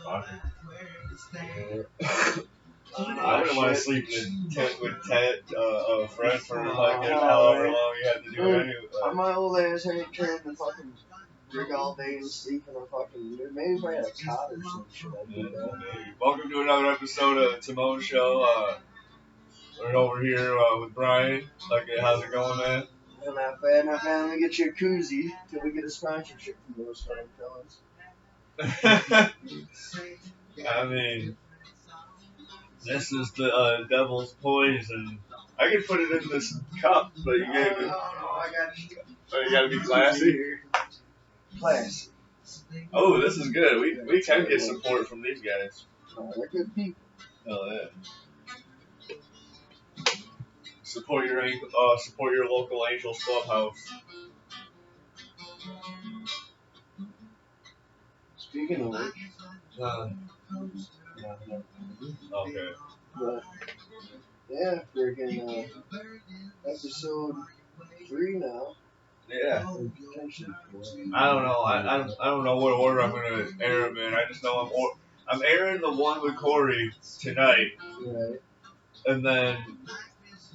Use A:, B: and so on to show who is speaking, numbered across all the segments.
A: I wouldn't want to sleep in a tent with Fred for fucking however long you had to do it anyway.
B: My old ass ain't trying to fucking drink all day and sleep in a fucking. Maybe if I had a cot or some shit, I'd do that.
A: Welcome to another episode of Timone Show. We're over here with Brian. How's it going, man?
B: Not bad, not bad. Let me get you a koozie till we get a sponsorship from those fine fellas.
A: I mean, this is the Devil's Poison. I could put it in this cup, but you gave me.
B: I got you.
A: Oh, you gotta be classy.
B: Classy.
A: Oh, this is good. We can get support from these guys.
B: Oh, they're good people.
A: Hell yeah. Support your local Angels Clubhouse.
B: Speaking of which,
A: okay.
B: But, yeah, freaking episode 3 now.
A: Yeah. I don't know. I don't know what order I'm gonna air them in. I just know I'm airing the one with Corey tonight.
B: Right.
A: And then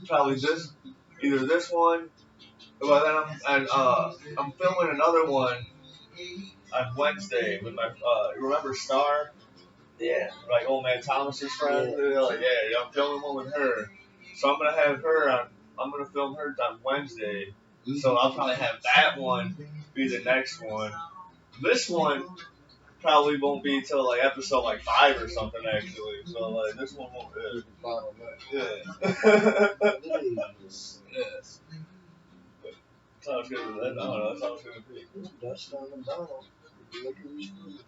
A: probably either this one, but then I'm filming another one on Wednesday with my remember Star?
B: Yeah.
A: Like old man Thomas's friend. Yeah, I'm filming one with her. So I'm gonna have her on. I'm gonna film hers on Wednesday. So I'll probably have that one be the next one. This one probably won't be till episode 5 or something actually. So this one won't. Yeah. Yes. Sounds good. I don't know. That sounds good to me.
B: Dust on the bottle.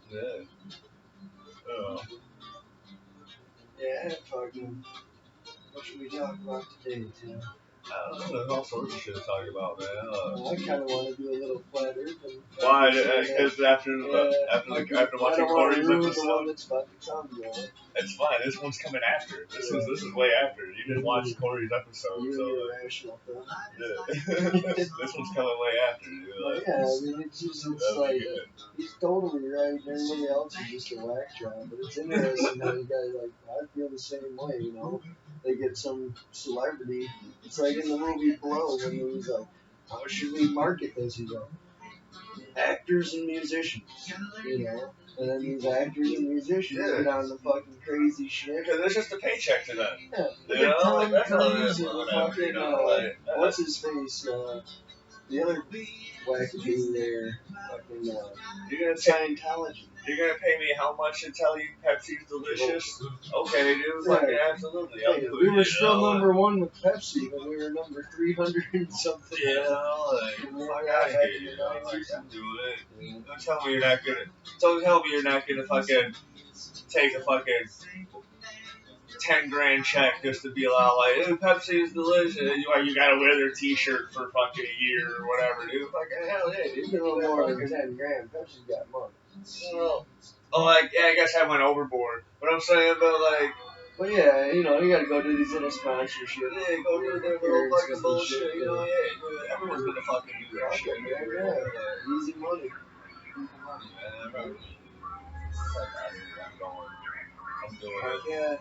A: Yeah.
B: Yeah, fucking. What should we talk about today, Tim?
A: I don't know. There's all sorts of shit to talk about, man.
B: I kind of want to do a little flat earth.
A: Why? Because after watching Corey's episode,
B: the one that's about to come,
A: it's fine. This one's coming after. This is way after. You just watched Corey's episode, so
B: irrational,
A: this one's coming way after.
B: Yeah, I mean, it's he's totally right, and everybody else is just a whack job. But it's interesting how you guys I feel the same way, you know. They get some celebrity. It's like in the movie Blow when he was like, how should we market this? He's like, actors and musicians, you know. And then these actors and musicians get on the fucking crazy shit.
A: Because it's just a paycheck to them.
B: Yeah.
A: You know, that's how it is.
B: What's his face? The other wackadoo there. Fucking, Scientology.
A: You're gonna pay me how much to tell you Pepsi's delicious? Okay, dude. Fucking absolutely.
B: Hey, we were still number 1 with Pepsi, but we were number 300 and something.
A: Yeah, fuck out of here. You know, I'm doing it. Don't tell me you're not gonna. Don't tell me you're not gonna fucking take a fucking 10 grand check just to be allowed hey, Pepsi is delicious. You gotta wear their T-shirt for fucking a year or whatever, dude. Fucking hell yeah, dude.
B: You know more than 10 grand. Pepsi's got money.
A: I guess I went overboard. But I'm saying,
B: well, yeah, you know, you gotta go do these little sponsorships.
A: Yeah, go do their little fucking bullshit. You know, yeah, everyone's gonna fucking do that shit.
B: Yeah, easy money.
A: I'm doing it.
B: Yeah.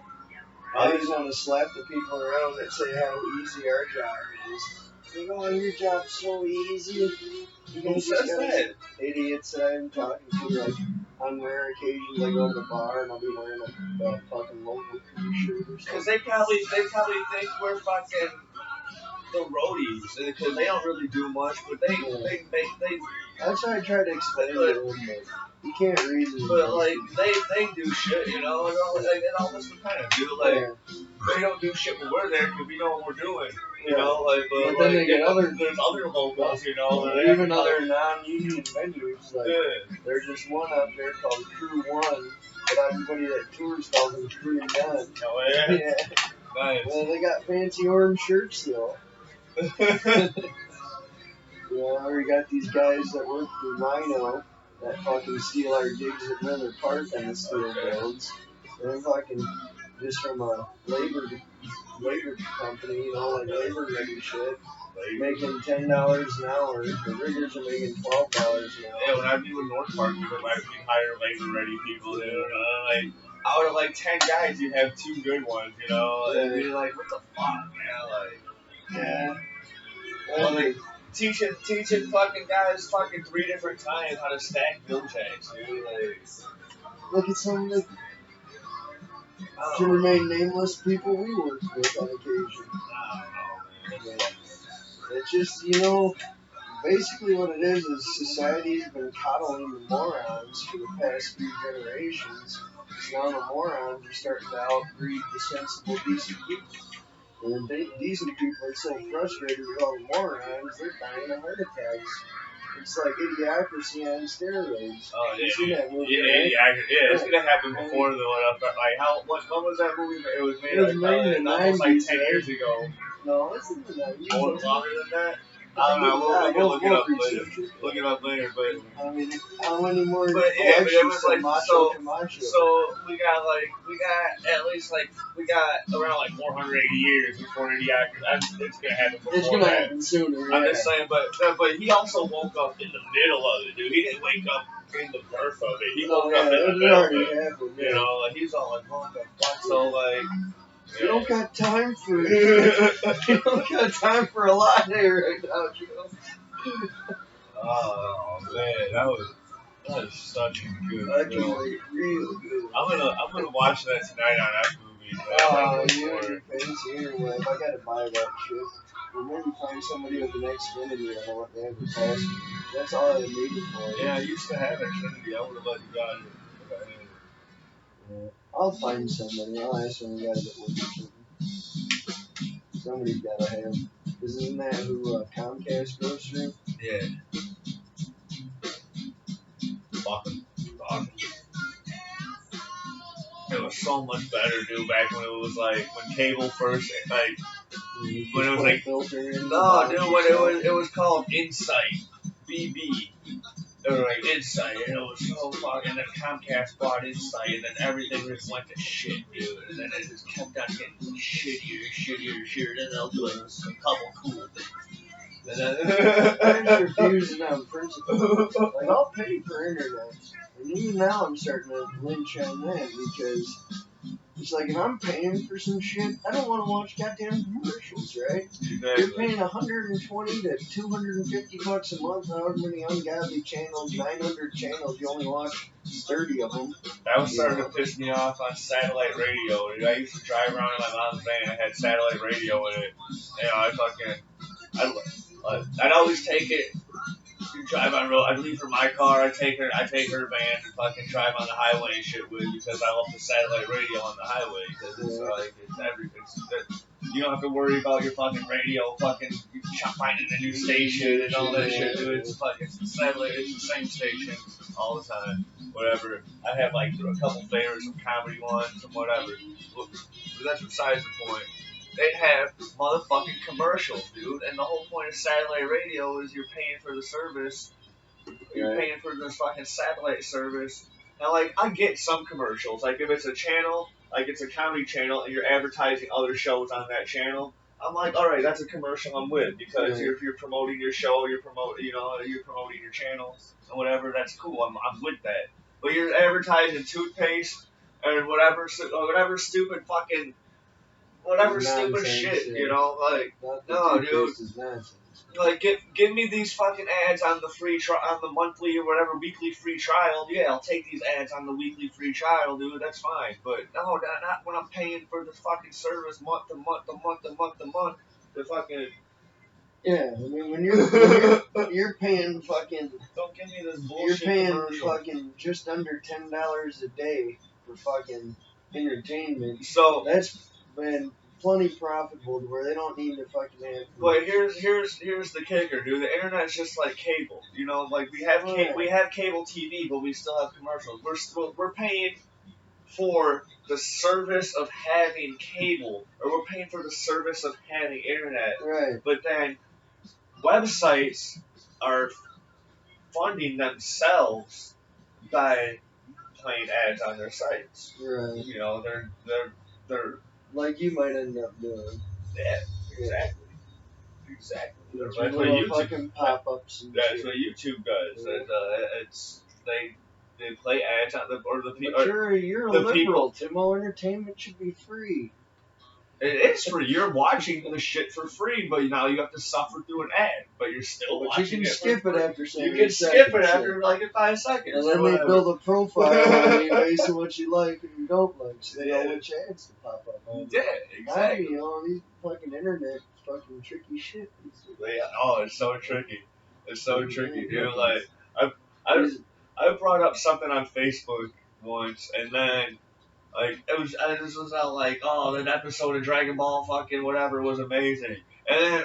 B: I just want to slap the people around that say how easy our job is. Like, oh, your job's so easy.
A: Who says that?
B: Idiots that I'm talking to, on rare occasions, I go to the bar and I'll be wearing a fucking local t-shirt or something.
A: Because they probably think we're fucking the roadies, because they don't really do much, but they
B: that's why I try to explain to them, you can't reason.
A: But they do shit, you know, and all this we kind of do. They don't do shit when we're there because we know what we're doing, you know. But
B: then they get
A: there's other locals, you know,
B: even other non-union venues. There's just one out there called Crew One, but everybody that tours calls them Crew None.
A: Oh yeah. Nice.
B: Well, they got fancy orange shirts though. You know, we got these guys that work for Rhino that fucking steal our gigs at Miller Park on the steel builds. They're fucking just from a labor company, you know, labor ready shit. making $10 an hour. The riggers are making $12 an hour.
A: Yeah, when I'd be with North Park, we might hire labor-ready people, dude. Like, out of like 10 guys, you have 2 good ones, you know? And you're like, what the fuck, man? Like,
B: yeah.
A: Well, like, teaching fucking guys fucking 3 different times how to stack bill checks, dude. Like,
B: look at some of the to remain nameless people we work with on occasion.
A: I don't know, man.
B: It's just, basically what it is society's been coddling the morons for the past few generations. So now the morons are starting to outbreed the sensible, decent people. And decent people are so frustrated with all the morons, they're dying of heart attacks. It's like Idiocracy on steroids.
A: Oh, yeah.
B: You seen that movie,
A: Yeah,
B: right?
A: it's gonna happen before the one. Like, when was that movie? It was made,
B: It was made in the
A: almost
B: 90s,
A: like 10 years ago.
B: No, it's in the 90s.
A: More longer than that? I don't know. We can look it up later. Look it up later, but
B: I mean, how many more?
A: But yeah, but it was like
B: Camacho.
A: so we got at least around like 480 years before Idiocracy. It's gonna happen before
B: It's gonna
A: that.
B: happen sooner. Yeah.
A: I'm just saying, but he also woke up in the middle of it, dude. He didn't wake up in the birth of it. He woke up in the middle of it.
B: Happened, yeah.
A: You know, like he's all like, what the fuck? So like.
B: You don't got time for it. You don't got time for a lot here right now, Joe.
A: Oh man, that was such a good film.
B: Real good.
A: I'm gonna watch that tonight on that movie.
B: Oh, you fancy anyway. If I gotta buy that shit, or maybe find somebody with an Xfinity and I want to have it pass. That's all I need it for.
A: Yeah, I used to have Xfinity. I would have let you guys.
B: Yeah. I'll find somebody. I'll ask them we gotta get work or something. Somebody's gotta have. Because isn't that who Comcast goes through?
A: Yeah. Fucking. It was so much better, dude, back when it was like, when cable first, like, when it was like, no, dude, when it was called Insight, BB. It was like Insight, and it was so fucking, and then Comcast bought Insight, and then everything just went to shit, dude, and then it just kept on getting shittier, and then they'll do like a couple cool things. And then
B: I'm just refusing on principle. Like, I'll pay for internet, and even now I'm starting to lynch on that, because it's like, if I'm paying for some shit, I don't want to watch goddamn commercials, right?
A: Exactly.
B: You're paying $120 to $250 a month, however many ungodly channels, 900 channels, you only watch 30 of them.
A: That was starting to piss me off on satellite radio. I used to drive around in my mom's van, I had satellite radio in it. You know, I'd always take it. Drive on road. I'd leave her my car. I take her van and fucking drive on the highway and shit with, because I love the satellite radio on the highway, because it's like it's everything. You don't have to worry about your fucking radio finding a new station and all that shit, dude. It's the satellite. It's the same station all the time. Whatever. I have like a couple favorites, some comedy ones, and whatever. But that's besides the point. They have motherfucking commercials, dude. And the whole point of satellite radio is you're paying for the service. You're paying for this fucking satellite service. And, like, I get some commercials. Like, if it's a channel, like it's a comedy channel, and you're advertising other shows on that channel, I'm like, all right, that's a commercial I'm with. Because if you're promoting your show, you're promoting your channel and whatever, that's cool. I'm with that. But you're advertising toothpaste and whatever stupid fucking... Whatever stupid shit, you know, like, no, dude. Like, give me these fucking ads on the on the monthly or whatever weekly free trial. Yeah, I'll take these ads on the weekly free trial, dude. That's fine. But no, not when I'm paying for the fucking service month to month. The fucking.
B: Yeah, I mean, when you're paying fucking.
A: Don't give me this bullshit.
B: You're paying
A: commercial.
B: Fucking just under $10 a day for fucking entertainment.
A: So
B: that's been plenty profitable to where they don't need to fucking have.
A: But here's the kicker, dude. The internet's just like cable. You know, like we have cable TV, but we still have commercials. We're paying for the service of having cable, or we're paying for the service of having internet.
B: Right.
A: But then websites are funding themselves by playing ads on their sites.
B: Right.
A: You know, they're
B: like you might end up doing.
A: Yeah, exactly.
B: That's
A: what
B: little
A: YouTube.
B: fucking pop-ups and
A: That's
B: shit.
A: what YouTube does.
B: Yeah.
A: It's they play ads on
B: But you're a
A: the
B: liberal,
A: people.
B: Timo. Entertainment should be free.
A: It is free. You're watching the shit for free, but now you have to suffer through an ad. But you're still
B: But
A: watching
B: you can
A: it
B: skip
A: for
B: it
A: free.
B: after 70
A: You can skip it after like 5 seconds.
B: And then
A: or
B: they
A: whatever.
B: build a profile on you based on what you like and you don't like, so they know
A: Yeah.
B: which ads to pop up on.
A: Yeah,
B: Now,
A: exactly.
B: you know, these fucking internet fucking tricky shit.
A: Oh, it's so tricky. It's so tricky, dude. Like I,
B: These-
A: I brought up something on Facebook once, and then like this was out like, oh, that episode of Dragon Ball fucking whatever was amazing, and then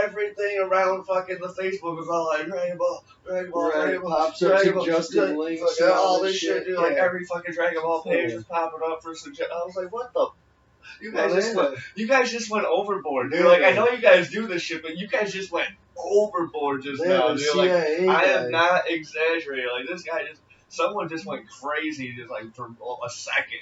A: everything around fucking the Facebook was all like Dragon Ball, Dragon Ball,
B: Right,
A: Dragon Ball,
B: pops up
A: Dragon Ball,
B: suggested links
A: fucking
B: and
A: all this shit, dude.
B: yeah.
A: Like every fucking Dragon Ball page
B: Yeah.
A: was popping up for suggest. I was like, what the. You guys
B: Well,
A: just
B: yeah.
A: went. You guys just went overboard, dude.
B: Yeah.
A: Like I know you guys do this shit, but you guys just went overboard just
B: Yeah,
A: now,
B: the
A: dude. Like
B: CIA
A: I
B: guy.
A: am not exaggerating. Like this guy someone just went crazy just like for a second.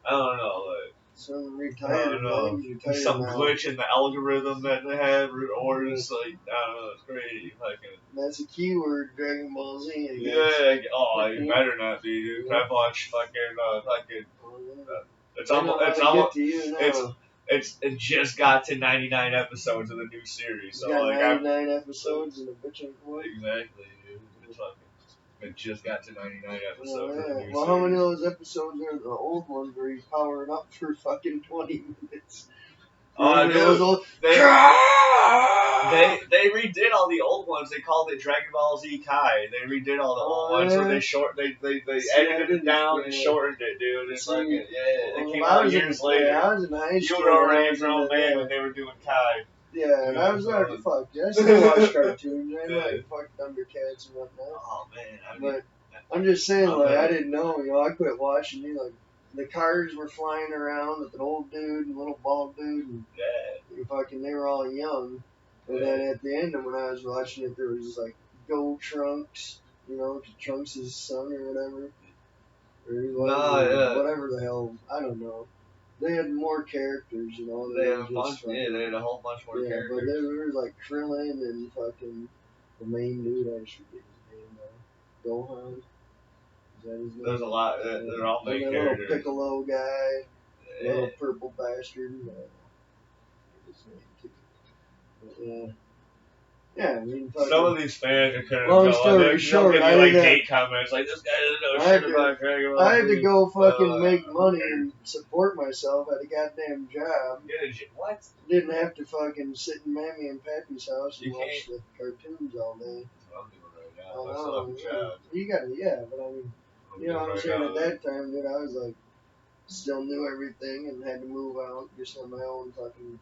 A: I don't know. Like
B: Some
A: I
B: retired,
A: don't know.
B: he's retired
A: There's some
B: now.
A: glitch in the algorithm that they have, or just like I don't know. It's crazy. Fucking.
B: That's a keyword, Dragon Ball Z. I guess.
A: Yeah. Oh, you better not be, dude.
B: Yeah.
A: I watch fucking.
B: Oh, yeah.
A: It's
B: They know
A: almost. It's
B: how to
A: almost.
B: get to you now.
A: It just got to 99 episodes of the new series, so
B: It's got
A: like
B: 99 episodes and a bitch ain't quite.
A: exactly, dude. It's fucking. It just got to 99 episodes
B: Oh,
A: of the
B: yeah.
A: new
B: Well, how many
A: series.
B: of those episodes are the old ones where he's powering up for fucking 20 minutes? Remember those
A: Dude,
B: old...
A: they redid all the old ones. They called it Dragon Ball Z Kai. They redid all the old ones where they
B: See,
A: edited it down and
B: yeah.
A: shortened it, dude. It's
B: See,
A: fucking it
B: Well,
A: came
B: I
A: out
B: was
A: years
B: in,
A: later.
B: Yeah, I was in high
A: You
B: school.
A: were already a
B: when
A: grown man when they were doing Kai.
B: Yeah, and I was
A: Yeah,
B: already fucked. I still watch cartoons. I like fucked Thundercats and whatnot.
A: Oh man,
B: But I'm just saying,
A: I'm
B: like,
A: gonna-
B: I didn't know, you know, I quit watching, you know, like, the cars were flying around with an old dude and a little bald dude, and they were all young. And then at the end of when I was watching it, there was just like, Go Trunks, you know, Trunks' son or whatever. Or he was, whatever the hell, I don't know. They had more characters, you know.
A: They had a bunch, they had a whole bunch more characters.
B: But there was like Krillin and fucking the main dude, I should get his name now. Gohan. Is that his name?
A: There's a lot. They're all main
B: and
A: characters.
B: Little Piccolo guy,
A: Yeah.
B: little purple bastard. His name too. But, yeah, I mean, fucking.
A: Some of these fans are kind of
B: Long story short,
A: give
B: I
A: you like
B: didn't-
A: hate comments like this guy doesn't know
B: I
A: shit
B: had to-
A: about Dragon Ball.
B: I had to go fucking
A: Well,
B: make money
A: okay.
B: and support myself at a goddamn job.
A: What?
B: Didn't have to fucking sit in Mammy and Pappy's house and
A: You
B: watch the cartoons all day.
A: That's what I'm doing right
B: I
A: now. I
B: know,
A: still have a job.
B: You got but I mean, you know what I'm saying? At that time, dude, I was like, still knew everything and had to move out just on my own fucking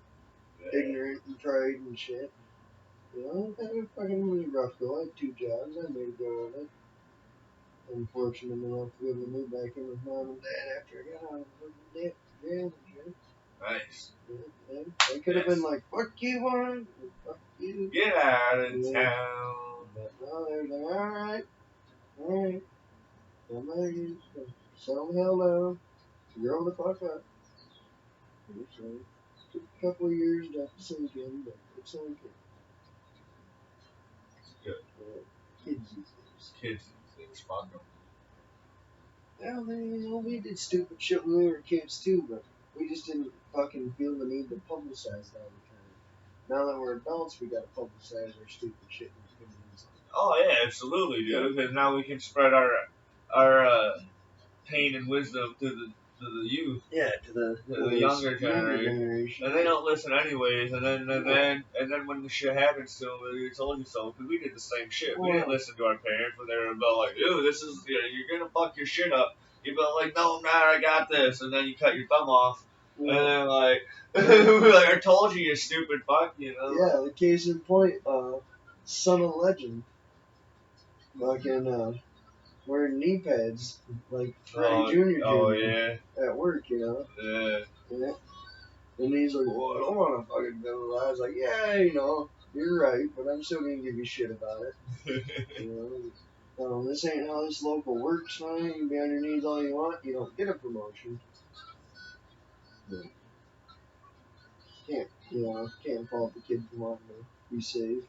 B: ignorant and pride and shit. You know, it fucking was rough though. I had 2 jobs. I made a go of it. Unfortunate enough to be able to move back in with mom and dad after I got out of jail and shit.
A: Nice.
B: Yeah. They could have been like, fuck you, one, fuck you.
A: Get out of
B: Yeah.
A: town.
B: But no, they were like, alright. Somebody settle the hell down. Grow the fuck up. So, took a couple of years to sink in, but it's sunk in.
A: Good.
B: Kids these days.
A: Kids, things fuck them.
B: Well, we did stupid shit when we were kids too, but we just didn't fucking feel the need to publicize that all the time. Now that we're adults, we gotta publicize our stupid shit and opinions.
A: Oh yeah, absolutely, dude. Because now we can spread our pain and wisdom to the youth.
B: Yeah, to the
A: younger generation. And they don't listen anyways. And then when the shit happens to them, they told you so. Because we did the same shit. We didn't listen to our parents when they were about like, dude, this is you're gonna fuck your shit up. You'd be like, no, I'm not. I got this. And then you cut your thumb off.
B: Yeah.
A: And then like, like I told you, you stupid fuck. You know.
B: Yeah, the case in point, Son of Legend, fucking wearing knee pads like Freddie Jr.
A: Oh
B: did
A: yeah.
B: at work, you know.
A: Yeah.
B: And he's like, well, I don't want to fucking go. I was like, yeah, you know, you're right, but I'm still gonna give you shit about it. You know, this ain't how this local works, man. You can be on your knees all you want, you don't get a promotion. But can't fault the kid for wanting to be safe.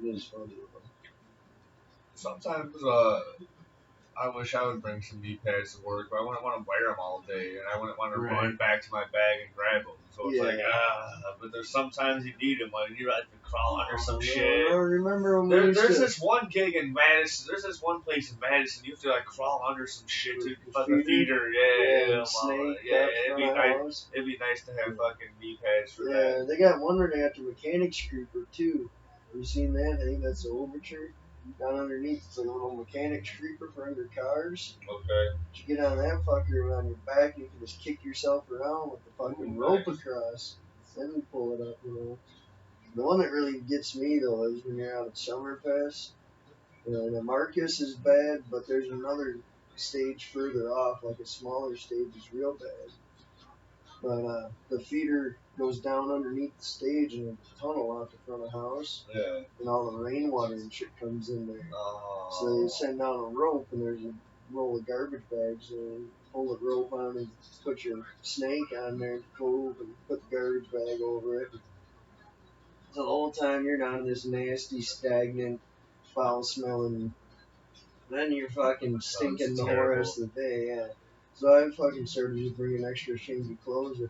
B: It is funny though.
A: Sometimes, I wish I would bring some knee pads to work, but I wouldn't want to wear them all day, and I wouldn't want to run back to my bag and grab them. So it's like, but there's sometimes you need them, and you have to crawl under some shit.
B: I remember when
A: there's this one gig in Madison. There's this one place in Madison. You have to like crawl under some shit to fucking feeder.
B: Snake.
A: It'd be nice. It'd be nice to have fucking knee pads for that.
B: Yeah, they got one right after Mechanic's Creeper too. Have you seen that? I think that's the Overture. Down underneath, it's like a little Mechanic's Creeper for under cars.
A: Okay.
B: You get on that fucker on your back, you can just kick yourself around with the fucking rope across. Then you pull it up, you know. The one that really gets me though is when you're out at Summerfest. You know, the Marcus is bad, but there's another stage further off, like a smaller stage, is real bad. But the feeder goes down underneath the stage in a tunnel out the front of the house.
A: Yeah.
B: And all the rainwater and shit comes in there.
A: Oh.
B: So they send down a rope, and there's a roll of garbage bags, and pull the rope on and put your snake on there to cove and put the garbage bag over it. So the whole time you're down in this nasty, stagnant, foul-smelling, then you're fucking stinking the whole rest of the day, yeah. So I fucking started just bringing extra shinky clothes if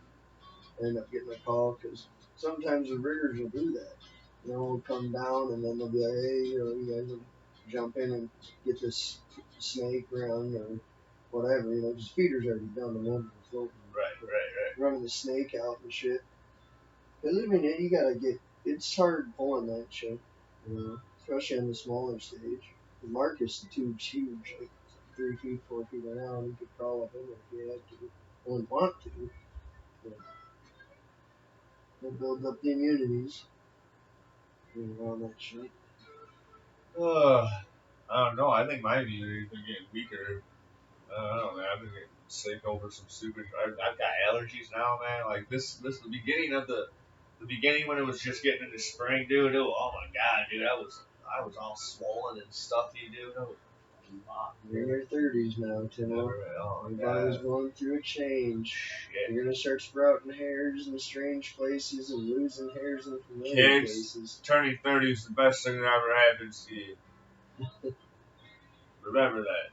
B: I end up getting a call, because sometimes the riggers will do that. You know, we'll come down, and then they'll be like, hey, you know, you guys will jump in and get this snake around, or whatever, you know, just feeder's already done, the ones are floating.
A: Right.
B: Running the snake out and shit. Because, I mean, you gotta get, it's hard pulling that shit, you know, especially on the smaller stage. The Marcus, the tube's huge, like 3 feet, 4 feet around. You could crawl up in there if you had to. I wouldn't want to. But they'll build up the immunities, you know, on that shit.
A: I don't know. I think my immunity's been getting weaker. I don't know, man. I've been getting sick over some stupid. I've got allergies now, man. Like this the beginning of the beginning when it was just getting into spring, dude. Oh my god, dude. I was all swollen and stuffy, dude.
B: You're in your 30s now, Timone.
A: Oh,
B: your body's going through a change.
A: Shit.
B: You're gonna start sprouting hairs in strange places and losing hairs in familiar places.
A: Turning 30 is the best thing that ever happens to you. Remember that.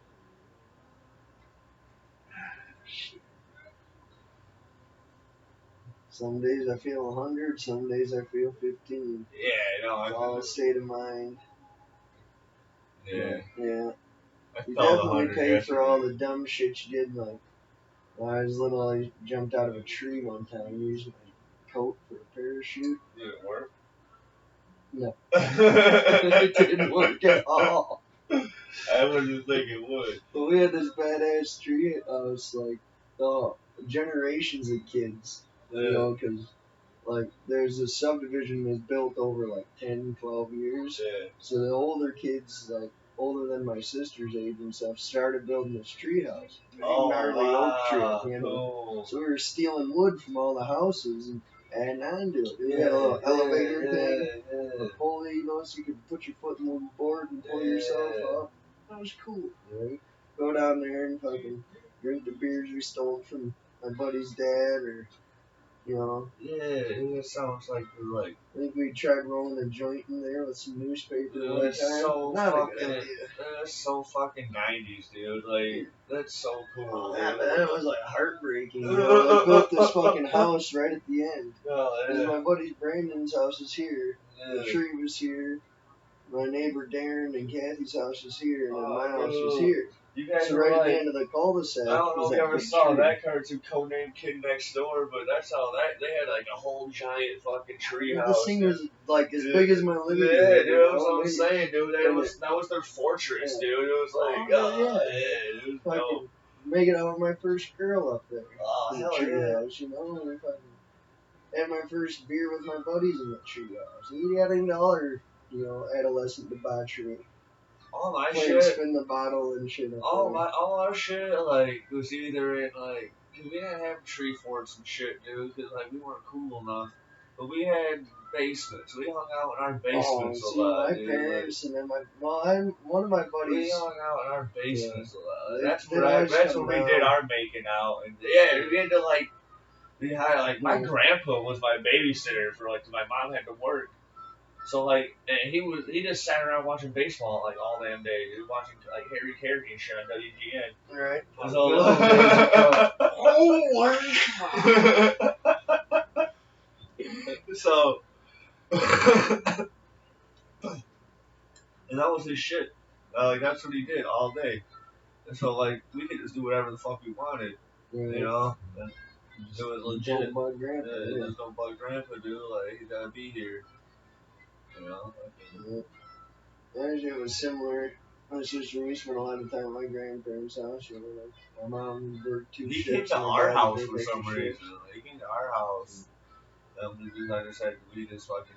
B: Some days I feel 100, some days I feel 15.
A: Yeah, no,
B: it's all a state of mind.
A: Yeah.
B: Yeah. You definitely pay for all the dumb shit you did. Like, when I was little, I jumped out of a tree one time, used my coat for a parachute.
A: Did it work?
B: No. It didn't work at all.
A: I wouldn't think it would.
B: But we had this badass tree house, like, generations of kids. You know, because, like, there's a subdivision that's built over, like, 10, 12 years.
A: Yeah.
B: So the older kids, like, older than my sister's age and stuff, started building this tree house. Gnarly oak tree, you know.
A: Cool.
B: So we were stealing wood from all the houses and adding on to it. We had a little elevator thing, a pulley, you know, so you could put your foot in the board and pull yourself up. That was cool, right? Go down there and fucking drink the beers we stole from my buddy's dad, or, you know.
A: Yeah, it sounds like I
B: think we tried rolling a joint in there with some newspaper one time.
A: That's so fucking 90s, dude. Like, that's so cool.
B: Yeah, but that was like heartbreaking. You know, they built this fucking house right at the end. Because my buddy Brandon's house is here. Yeah. The tree was here. My neighbor Darren and Kathy's house is here, and then my house is here.
A: You guys
B: so right at the end of the cul-de-sac.
A: I don't know if you ever saw that cartoon, Codename Kid Next Door, but that's how they had like a whole giant fucking tree house.
B: This thing was like as big as my living room.
A: Yeah, dude, that's what I'm saying, dude. That was their fortress, dude. It was like, it was dope.
B: Making out with my first girl up there.
A: Oh, hell
B: tree house, you know. And I had my first beer with my buddies in the tree house. We got into all our, you know, adolescent debauchery.
A: All my
B: playing
A: shit.
B: Spin the bottle and shit.
A: All our shit, like, was either in, like, cause we didn't have tree forts and shit, dude, cause, like, we weren't cool enough. But we had basements. We hung out in our basements a lot.
B: My parents and then one of my buddies.
A: We hung out in our basements a lot. That's where we did our making out. And yeah, we had to, like, Yeah, like my grandpa was my babysitter for like, 'cause my mom had to work. So like, and he just sat around watching baseball like all damn day, dude, watching like Harry Carey and shit on WGN.
B: Right.
A: So, so, and that was his shit. Like that's what he did all day. And so like we could just do whatever the fuck we wanted,
B: Right.
A: you know. And it was legit.
B: Don't bug grandpa.
A: There's no bug grandpa, dude. Like he gotta be here, you know.
B: Actually, it was similar. My sister, we spent a lot of time at my grandparents' house. You know, like my mom worked two
A: He
B: shifts.
A: came to
B: my
A: our
B: dad
A: house
B: worked
A: for some
B: extra
A: reason.
B: shifts.
A: Like, he came to our house. Because like I said, we just fucking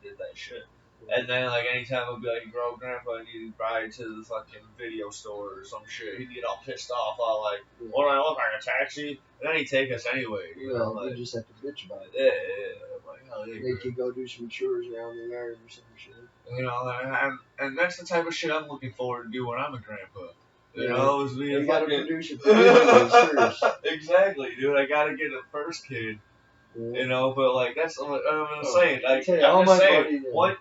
A: did that shit. And then like anytime it'd be like, bro, grandpa needed to ride to the fucking video store or some shit, he'd get all pissed off, all like, what do I look like, a taxi? And then he'd take us anyway. You know, like,
B: you just have to bitch about it.
A: Yeah. Like, hell yeah.
B: Make you go do some chores around the yard or some shit.
A: You know, and that's the type of shit I'm looking forward to do when I'm a grandpa. You
B: Yeah.
A: know, is be
B: You
A: a
B: gotta
A: fucking...
B: produce your first.
A: Exactly, dude. I gotta get a first kid.
B: Yeah.
A: You know, but like that's what I'm saying. Like
B: all
A: I'm
B: my
A: just saying,
B: buddies,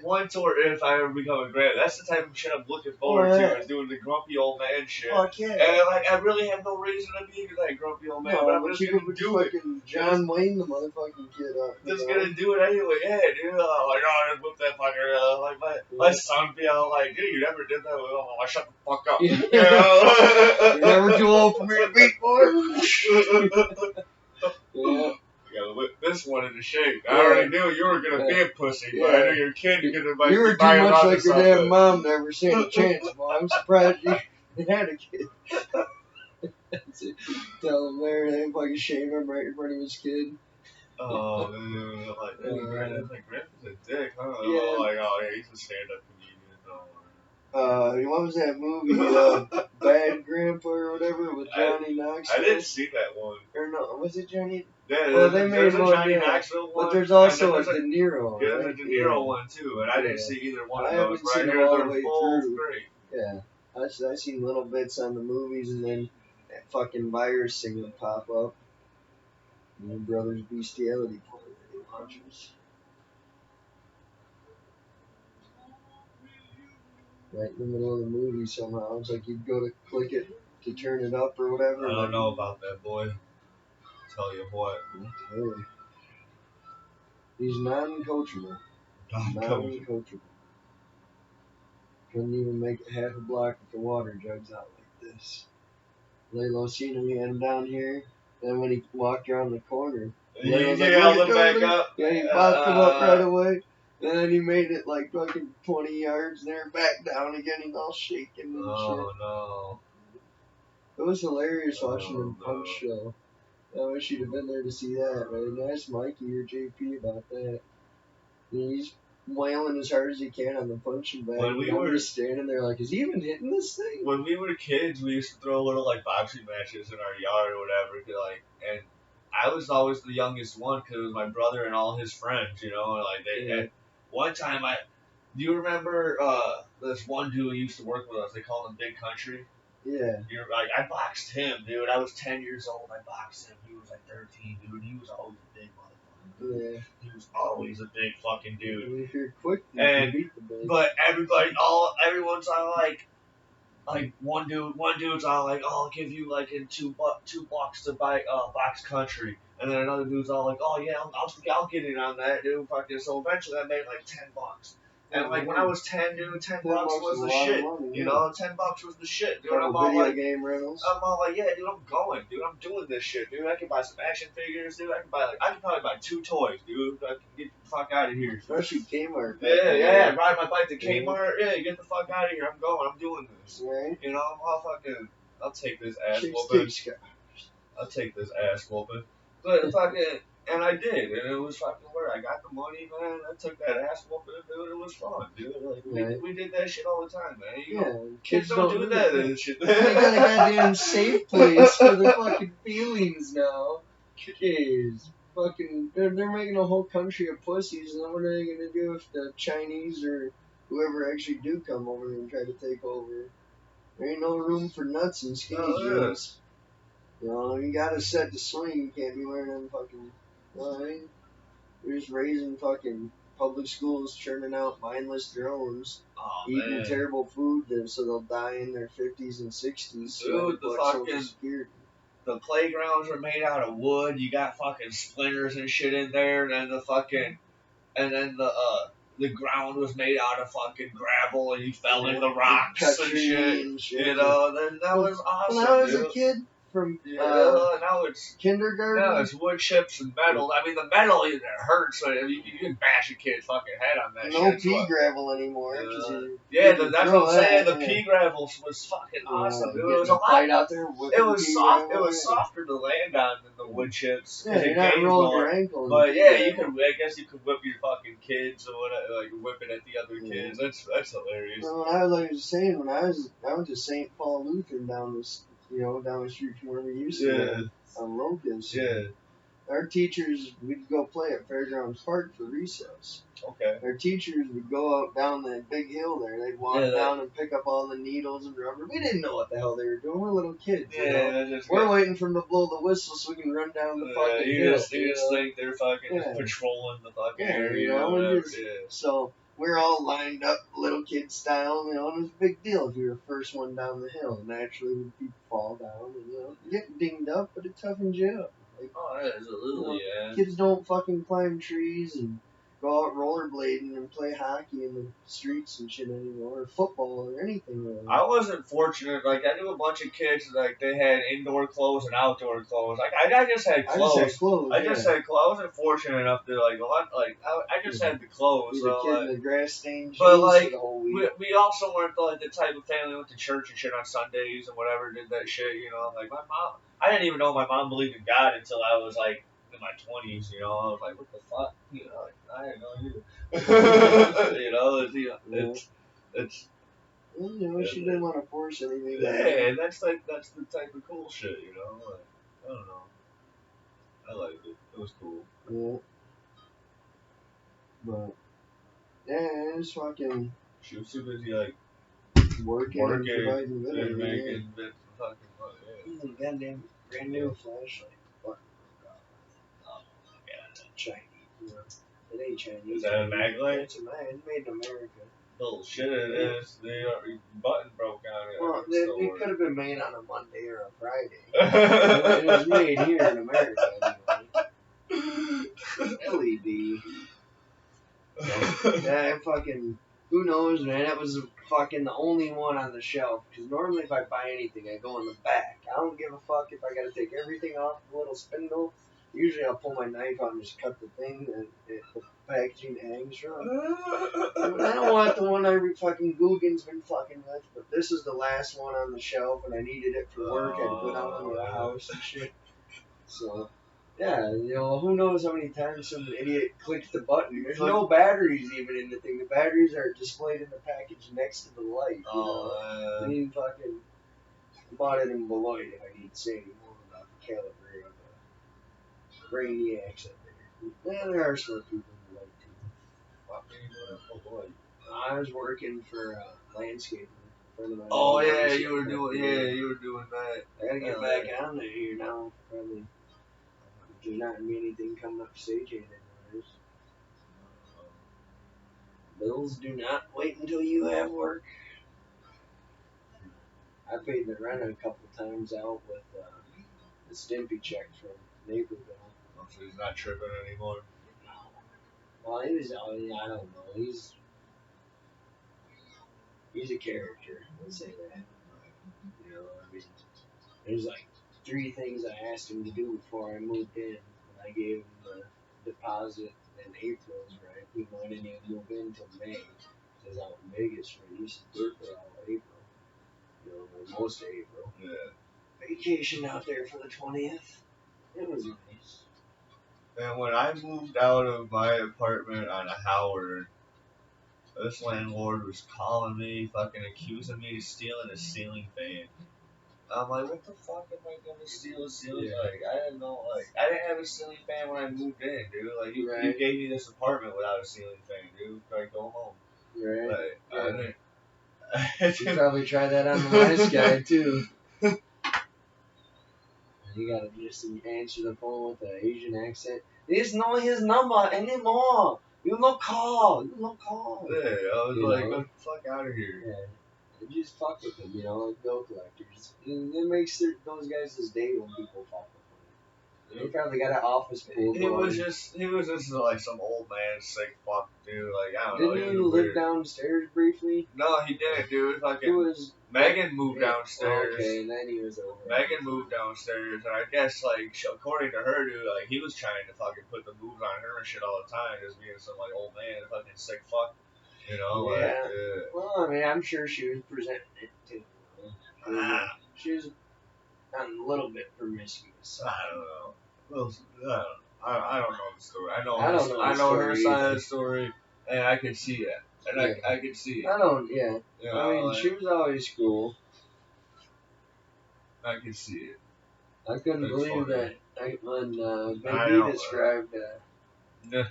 A: once or if I ever become a grandpa, that's the type of shit I'm looking forward to, is doing the grumpy old man shit.
B: Fuck yeah.
A: And like I really have no reason to be that grumpy old man, but I'm just gonna do it.
B: John Wayne, the motherfucking kid,
A: Just gonna do it anyway. Yeah, dude. Like, oh, I whip that fucker. Like my son be all like, dude, you never did that. Oh, I shut the fuck up. You know?
B: You're never too old for me to beat, boy. Yeah.
A: You gotta whip this one into shape. I already knew you were gonna be a pussy, but I knew your kid was gonna
B: You were too much like your damn mom to ever stand a chance, boy. I'm surprised you had a kid. Tell him there, they fucking shame him right in front of his kid.
A: Oh, man. Like, grandpa's a dick, huh?
B: Yeah.
A: Like, oh, yeah, he's a stand-up comedian.
B: What was that movie, Bad Grandpa or whatever, with Johnny Knoxville?
A: I didn't see that one.
B: Or no, was it Johnny?
A: Yeah,
B: well, they made one,
A: Johnny Knoxville one.
B: But there's also a De Niro.
A: Yeah, there's a De Niro one, too, and I didn't see either one of those.
B: I haven't seen
A: it
B: all the way
A: both
B: through.
A: Great.
B: Yeah, I seen little bits on the movies, and then that fucking virus thing would pop up. And your brother's bestiality porn that he watches. Right in the middle of the movie somehow. It's like you'd go to click it to turn it up or whatever.
A: I don't know about that, boy. Tell you what.
B: He's non-coachable. Non-coachable. Couldn't even make it half a block with the water jugs out like this. Lalo seen him, he had him down here. Then when he walked around the corner,
A: he held him back up.
B: Yeah, he popped him up right away. And then he made it like fucking 20 yards there, back down again. He's all shaking and shit.
A: Oh, no.
B: It was hilarious watching him punch show. I wish you'd have been there to see that, man. Ask Mikey or JP about that. He's wailing as hard as he can on the punching bag.
A: When we were
B: just standing there like, is he even hitting this thing?
A: When we were kids, we used to throw little like boxing matches in our yard or whatever. And I was always the youngest one because it was my brother and all his friends, you know. And like and one time, do you remember this one dude who used to work with us? They called him Big Country.
B: Yeah.
A: You're like, I boxed him, dude. I was 10 years old. I boxed him. He was like 13, dude. He was always a big motherfucker.
B: Yeah.
A: He was always a big fucking dude.
B: I mean, if you're quick, you
A: can
B: beat the big.
A: But everyone's all like one dude's all like, oh, I'll give you like in two bucks to buy box country. And then another dude's all like, oh yeah, I'll get in on that, dude. Fucking. So eventually I made like $10. And like when I was 10, dude, $10 was the shit. You know, $10 was the shit, dude. I'm all like,
B: game rentals.
A: I'm all like, yeah, dude, I'm going, dude. I'm doing this shit, dude. I can buy some action figures, dude. I can probably buy 2 toys, dude. I can get the fuck out of here.
B: Especially Kmart.
A: Yeah. Ride my bike to Kmart. Yeah, get the fuck out of here. I'm going. I'm doing this.
B: Right.
A: You know, I'll take this ass whooping. I'll take this ass whooping. But fucking. And I did, and it was fucking weird. I got the money, man. I took that ass whooping, dude. It was fun, dude. Like, we did that shit all the time, man. You know, kids don't do that and shit.
B: They got a goddamn safe place for their fucking feelings now. Jeez. Fucking, they're making a whole country of pussies, and then what are they gonna do if the Chinese or whoever actually do come over and try to take over? There ain't no room for nuts and skinny jeans. You know, you gotta set the swing. You can't be wearing them fucking. You know what I mean? You're just raising fucking public schools, churning out mindless drones,
A: Oh
B: eating
A: man,
B: terrible food, so they'll die in their 50s and 60s. So
A: dude, the
B: collect Social
A: fucking
B: Security.
A: the playgrounds are made out of wood. You got fucking splinters and shit in there, and then the ground was made out of fucking gravel, and you fell in the rocks and shit. You know, then that was awesome.
B: When I was
A: dude.
B: a kid, from
A: now it's
B: kindergarten,
A: wood chips and metal. I mean, the metal it hurts, so you can bash a kid's fucking head on that.
B: no
A: shit.
B: pea gravel anymore.
A: That's what I'm saying. The pea gravel was fucking awesome. Dude. It was a lot
B: out there.
A: It was soft. It was softer to land on than the wood chips.
B: Yeah, you're not rolling your ankle.
A: But yeah, you could. I guess you could whip your fucking kids or whatever, like whip it at the other kids. That's hilarious.
B: Well, when I was like saying, I went to St. Paul Lutheran down the street from where we used to live on Locust.
A: Yeah.
B: Our teachers, we'd go play at Fairgrounds Park for recess.
A: Okay.
B: Our teachers would go out down that big hill there. They'd walk down and pick up all the needles and rubber. We didn't know what the hell they were doing. We're little kids. We're waiting for them to blow the whistle so we can run down the fucking hill.
A: You just think they're fucking just patrolling the fucking area.
B: So we're all lined up, little kid style, and it was a big deal if you were the first one down the hill. Naturally, people fall down and get dinged up, but it toughens you up. Like,
A: absolutely,
B: kids don't fucking climb trees and go out rollerblading and play hockey in the streets and shit anymore, or football or anything really.
A: I wasn't fortunate. Like, I knew a bunch of kids, like, they had indoor clothes and outdoor clothes. Like, I just had clothes. I just had clothes. I wasn't fortunate enough to, like, I just had the clothes.
B: So, kid in the grass stained jeans
A: but, like,
B: for the whole week.
A: We also weren't, like, the type of family who went to church and shit on Sundays and whatever, did that shit, you know. Like, my mom, I didn't even know my mom believed in God until I was, like, in my 20s, you know. I was like, what the fuck? You know, like, I didn't know either. You know, it's
B: she didn't want to force anything.
A: Yeah, and that's the type of cool shit, you know. Like, I don't know. I liked it. It was cool.
B: Yeah. But yeah, it's fucking.
A: She was too busy like
B: working and providing
A: and making bits of fucking money.
B: Yeah. Goddamn brand new flashlight. What?
A: Oh god,
B: Chinese. You know. It ain't Chinese.
A: Is that a mag light?
B: It's made in America.
A: Bullshit, it is. The button broke out.
B: Well, it could have been made on a Monday or a Friday. It was made here in America anyway. LED. Yeah, fucking. Who knows, man? That was fucking the only one on the shelf. Because normally, if I buy anything, I go in the back. I don't give a fuck if I gotta take everything off the little spindle. Usually, I'll pull my knife out and just cut the thing that the packaging hangs from. I don't want the one every fucking Guggen's been fucking with, but this is the last one on the shelf, and I needed it for work. I had to go down to the house and shit. So. Yeah, you know, who knows how many times some idiot clicked the button. There's no batteries even in the thing. The batteries are displayed in the package next to the light. I mean, fucking bought it in Beloit if I need to say any more about the caliber of the brainiacs up there. Yeah, there are smart people in Beloit too. I was working for landscaping.
A: Oh yeah, you were doing that.
B: I gotta get back on there here now, probably. There's not gonna be anything coming up stage anyways. Bills do not wait until you have work. I paid the rent a couple times out with the Stimpy check from Naperville.
A: Oh, so he's not tripping anymore.
B: Well, he was. I don't know. He's a character. Let's say that. You know, I mean, there's like 3 things I asked him to do before I moved in. I gave him the deposit in April's, right? Even though I didn't even move in until May. I was out in Vegas for a niece's birthday all of April. You know, most of April.
A: Yeah.
B: Vacation out there for the 20th. It was nice.
A: And when I moved out of my apartment on Howard, this landlord was calling me, fucking accusing me of stealing a ceiling fan. I'm like, what the fuck am I gonna steal a ceiling fan? Like, I didn't know, like, I didn't have a ceiling fan when I moved in, dude. Like, you gave me this apartment without a ceiling fan, dude. Like, go home.
B: Right.
A: Like,
B: yeah. You probably tried that on the last guy, too. You gotta just answer the phone with an Asian accent. There's no his number anymore. You no call. You no call.
A: Yeah, I was
B: You
A: like,
B: know?
A: get the fuck out of here.
B: Yeah. And just fuck with them, like bill collectors. And it makes those guys' day when people fuck with them. They probably got an office pool
A: He
B: going.
A: was just like some old man, sick fuck dude. Like I don't know.
B: Didn't
A: He
B: he
A: was
B: live
A: weird.
B: downstairs briefly?
A: No, he didn't, dude.
B: It
A: Fucking
B: was
A: Megan moved downstairs.
B: Okay, and then he was over.
A: Megan moved downstairs, and I guess like according to her, dude, like he was trying to fucking put the moves on her and shit all the time, just being some like old man, fucking sick fuck. You know,
B: Yeah.
A: like yeah.
B: Well, I mean, I'm sure she was presenting it too. She was a little bit promiscuous.
A: I don't know. Well, I don't know the story. I know her
B: story
A: side of
B: either.
A: the story, and I can see it. And
B: Yeah.
A: I can see it.
B: I don't. Yeah.
A: You
B: I
A: know,
B: mean,
A: like,
B: she was always cool.
A: I can see it.
B: I couldn't
A: That's
B: believe
A: funny.
B: that when
A: I
B: Big
A: know,
B: E described
A: Yeah.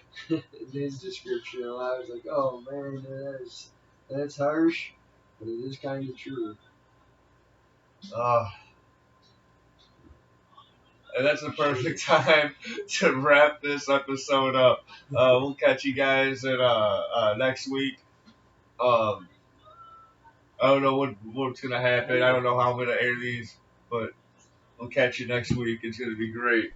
B: his description, I was like, oh man, that's harsh, but it is kind of true.
A: And that's the perfect time to wrap this episode up. We'll catch you guys in next week. I don't know what's gonna happen. I don't know how I'm gonna air these, but we'll catch you next week. It's gonna be great.